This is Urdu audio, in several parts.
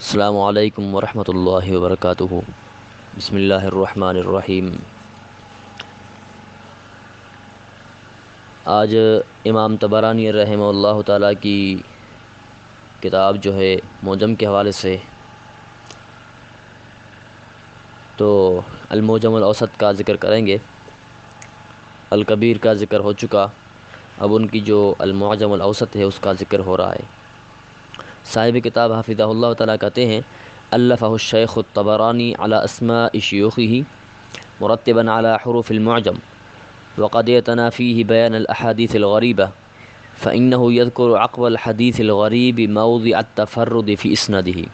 السلام علیکم ورحمۃ اللہ وبرکاتہ۔ بسم اللہ الرحمن الرحیم۔ آج امام طبرانی رحمہ اللہ تعالیٰ کی کتاب جو ہے معجم کے حوالے سے تو المعجم الاوسط کا ذکر کریں گے۔ الکبیر کا ذکر ہو چکا، اب ان کی جو المعجم الاوسط ہے اس کا ذکر ہو رہا ہے۔ صاحب کتاب حفظہ اللہ تعالیٰ کہتے ہیں: الفہ الشیخ الطبرانی علی اسماء شیوخہ مرتبا علی حروف المعجم وقد اعتنى فيه بيان الاحاديث الغريبة فإنه يذكر عقب الحديث الغريب موضع التفرد في اسناده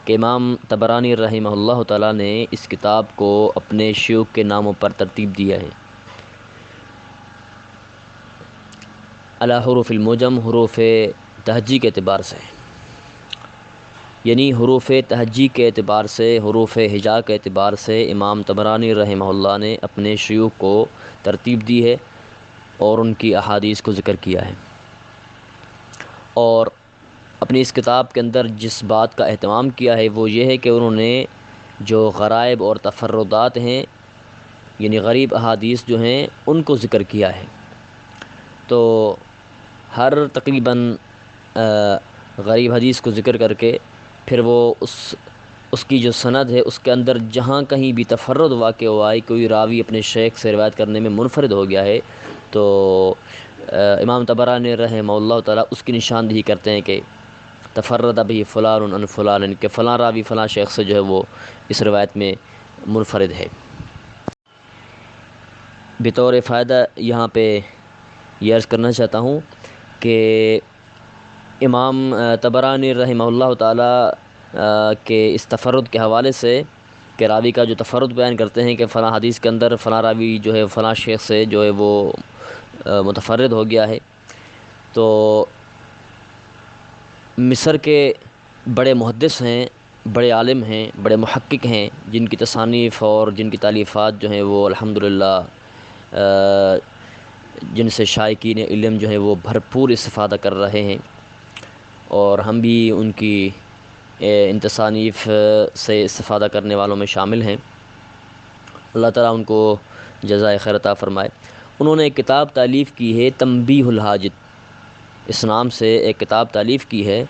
کہ امام طبرانی رحمہ اللہ تعالیٰ نے اس کتاب کو اپنے شیوخ کے ناموں پر ترتیب دیا ہے۔ علی حروف المعجم، حروف تہجی کے اعتبار سے، یعنی حروف تہجی کے اعتبار سے، حروف ہجا کے اعتبار سے امام طبرانی رحمہ اللہ نے اپنے شیوخ کو ترتیب دی ہے اور ان کی احادیث کو ذکر کیا ہے۔ اور اپنی اس کتاب کے اندر جس بات کا اہتمام کیا ہے وہ یہ ہے کہ انہوں نے جو غرائب اور تفردات ہیں، یعنی غریب احادیث جو ہیں، ان کو ذکر کیا ہے۔ تو ہر تقریباً غریب حدیث کو ذکر کر کے پھر وہ اس کی جو سند ہے اس کے اندر جہاں کہیں بھی تفرد واقع ہوا ہے، کوئی راوی اپنے شیخ سے روایت کرنے میں منفرد ہو گیا ہے، تو امام طبرانی رحمہ اللہ تعالیٰ اس کی نشاندہی کرتے ہیں کہ تفرد ابھی فلان عن فلان، کہ فلاں راوی فلاں شیخ سے جو ہے وہ اس روایت میں منفرد ہے۔ بطور فائدہ یہاں پہ یہ عرض کرنا چاہتا ہوں کہ امام طبرانی رحمہ اللہ تعالیٰ کے اس تفرد کے حوالے سے کہ راوی کا جو تفرد بیان کرتے ہیں کہ فلاں حدیث کے اندر فلاں راوی جو ہے فلاں شیخ سے جو ہے وہ متفرد ہو گیا ہے، تو مصر کے بڑے محدث ہیں، بڑے عالم ہیں، بڑے محقق ہیں، جن کی تصانیف اور جن کی تالیفات جو ہیں وہ الحمدللہ جن سے شائقین علم جو ہے وہ بھرپور استفادہ کر رہے ہیں، اور ہم بھی ان کی ان تصانیف سے استفادہ کرنے والوں میں شامل ہیں۔ اللہ تعالیٰ ان کو جزائے خیر عطا فرمائے۔ انہوں نے ایک کتاب تالیف کی ہے تنبیہ الحاجت، اس نام سے ایک کتاب تالیف کی ہے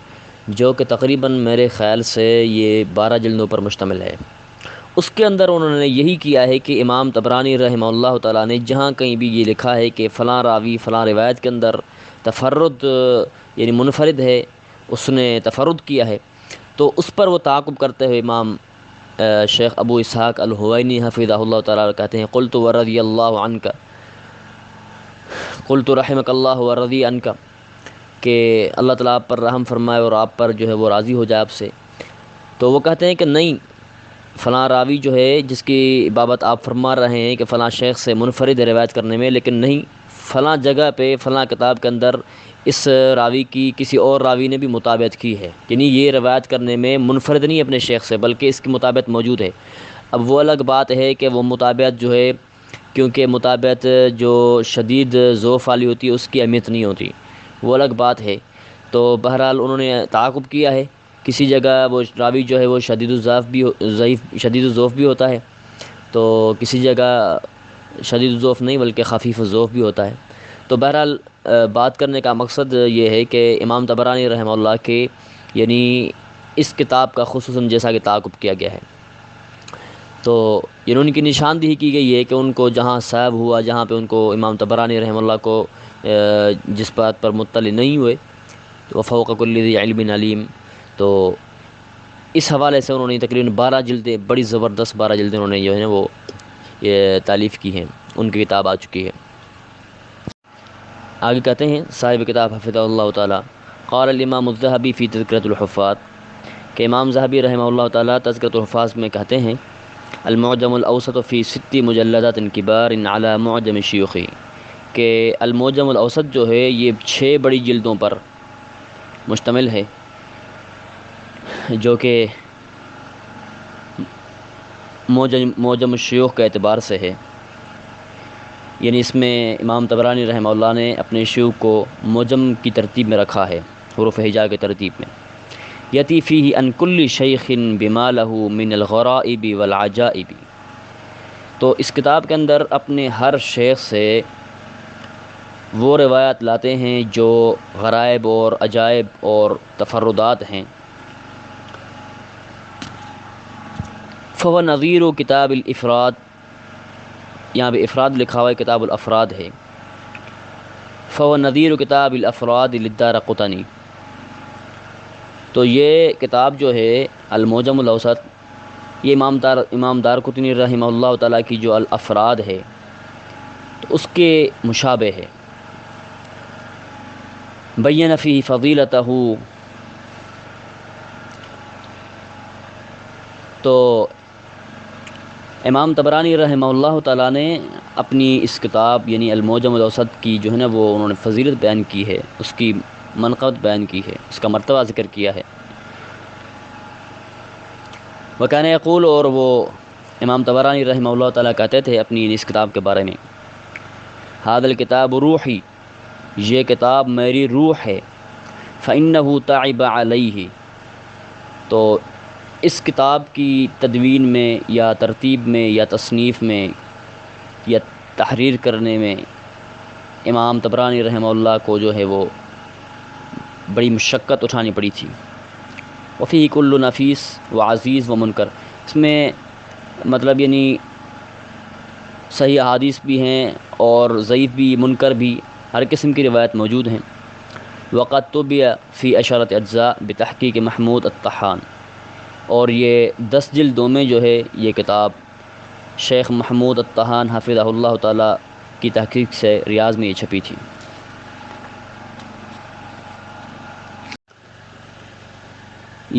جو کہ تقریباً میرے خیال سے یہ 12 جلدوں پر مشتمل ہے۔ اس کے اندر انہوں نے یہی کیا ہے کہ امام طبرانی رحمہ اللہ تعالیٰ نے جہاں کہیں بھی یہ لکھا ہے کہ فلاں راوی فلاں روایت کے اندر تفرد یعنی منفرد ہے، اس نے تفرد کیا ہے، تو اس پر وہ تعاقب کرتے ہوئے امام شیخ ابو اسحاق الحوینی حفظہ اللہ تعالیٰ کہتے ہیں: قلت ورضی اللہ عنک، قلت رحمک اللہ ورضی عنک، کہ اللہ تعالیٰ آپ پر رحم فرمائے اور آپ پر جو ہے وہ راضی ہو جائے آپ سے۔ تو وہ کہتے ہیں کہ نہیں، فلاں راوی جو ہے جس کی بابت آپ فرما رہے ہیں کہ فلاں شیخ سے منفرد ہے روایت کرنے میں، لیکن نہیں، فلاں جگہ پہ فلاں کتاب کے اندر اس راوی کی کسی اور راوی نے بھی مطابقت کی ہے، یعنی یہ روایت کرنے میں منفرد نہیں اپنے شیخ سے بلکہ اس کی مطابقت موجود ہے۔ اب وہ الگ بات ہے کہ وہ مطابقت جو ہے، کیونکہ مطابقت جو شدید ضعف والی ہوتی ہے اس کی اہمیت نہیں ہوتی، وہ الگ بات ہے۔ تو بہرحال انہوں نے تعاقب کیا ہے، کسی جگہ وہ راوی جو ہے وہ شدید الضعف بھی ہوتا ہے، تو کسی جگہ شدید الضعف نہیں بلکہ خفیف الضعف بھی ہوتا ہے۔ تو بہرحال بات کرنے کا مقصد یہ ہے کہ امام طبرانی رحمہ اللہ کے یعنی اس کتاب کا خصوصاً جیسا کہ تعاقب کیا گیا ہے، تو یعنی ان کی نشاندہی کی گئی ہے کہ ان کو جہاں صائب ہوا، جہاں پہ ان کو امام طبرانی رحمہ اللہ کو جس بات پر مطلع نہیں ہوئے، وفوق کل ذی علم علیم، تو اس حوالے سے انہوں نے تقریباً 12 جلدیں، بڑی زبردست 12 جلدیں انہوں نے جو ہے نا وہ یہ تالیف کی ہیں، ان کی کتاب آ چکی ہے۔ آگے کہتے ہیں صاحب کتاب حفظہ اللہ تعالیٰ: قال الامام الذہبی فی تذکرۃ الحفاظ، کہ امام ذہبی رحمہ اللہ تعالیٰ تذکرۃ الحفاظ میں کہتے ہیں: المعجم الاوسط فی 6 مجلدات کبار علی معجم شیوخی، کہ المعجم الاوسط جو ہے یہ 6 بڑی جلدوں پر مشتمل ہے، جو کہ معجم الشیوخ کے اعتبار سے ہے، یعنی اس میں امام طبرانی رحمہ اللہ نے اپنے شیوخ کو معجم کی ترتیب میں رکھا ہے، حروف ہجا کی ترتیب میں۔ یتی فیہ ان کل شیخ بما لہ من الغرائب والعجائب. تو اس کتاب کے اندر اپنے ہر شیخ سے وہ روایات لاتے ہیں جو غرائب اور عجائب اور تفردات ہیں. فهو نظیر کتاب الافراد، یہاں پہ افراد لکھا ہوا ہے، کتاب الافراد ہے. فهو نظیر کتاب الافراد للدارقطنی. تو یہ کتاب جو ہے المعجم الاوسط، یہ امام دارقطنی رحمہ اللہ تعالیٰ کی جو الافراد ہے تو اس کے مشابہ ہے. بین فی فضیلتہ، تو امام طبرانی رحمہ اللہ تعالیٰ نے اپنی اس کتاب یعنی المعجم الاوسط کی جو ہے نا وہ انہوں نے فضیلت بیان کی ہے، اس کی منقبت بیان کی ہے، اس کا مرتبہ ذکر کیا ہے. وکان یقول، اور وہ امام طبرانی رحمہ اللہ تعالیٰ کہتے تھے اپنی اس کتاب کے بارے میں، ھذا الکتاب روحی، یہ کتاب میری روح ہے. فإنہ تعب علیہ، تو اس کتاب کی تدوین میں یا ترتیب میں یا تصنیف میں یا تحریر کرنے میں امام طبرانی رحمہ اللہ کو جو ہے وہ بڑی مشقت اٹھانی پڑی تھی. وفیہ کل نفیس و عزیز و منکر، اس میں مطلب یعنی صحیح احادیث بھی ہیں اور ضعیف بھی، منکر بھی، ہر قسم کی روایت موجود ہیں. وقد طبع فی عشرۃ اجزاء بتحقیق محمود الطحان، اور یہ 10 جلدوں میں جو ہے یہ کتاب شیخ محمود الطحان حفظہ اللہ تعالیٰ کی تحقیق سے ریاض میں یہ چھپی تھی.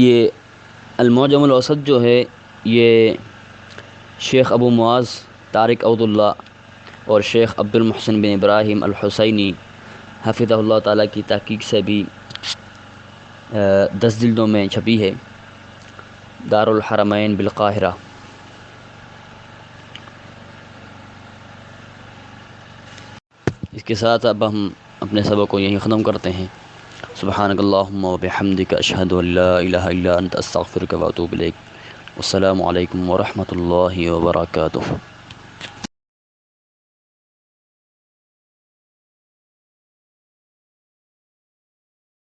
یہ المعجم الاوسط جو ہے یہ شیخ ابو معاذ طارق عبد اللہ اور شیخ عبد المحسن بن ابراہیم الحسینی حفظہ اللہ تعالیٰ کی تحقیق سے بھی 10 جلدوں میں چھپی ہے، دار الحرمین بالقاہرہ. اس کے ساتھ اب ہم اپنے سبق کو یہیں ختم کرتے ہیں. سبحانک اللہم و بحمدک، اشہد ان لا الہ الا انت، استغفرک و اتوب الیک. السلام علیکم ورحمۃ اللہ وبرکاتہ.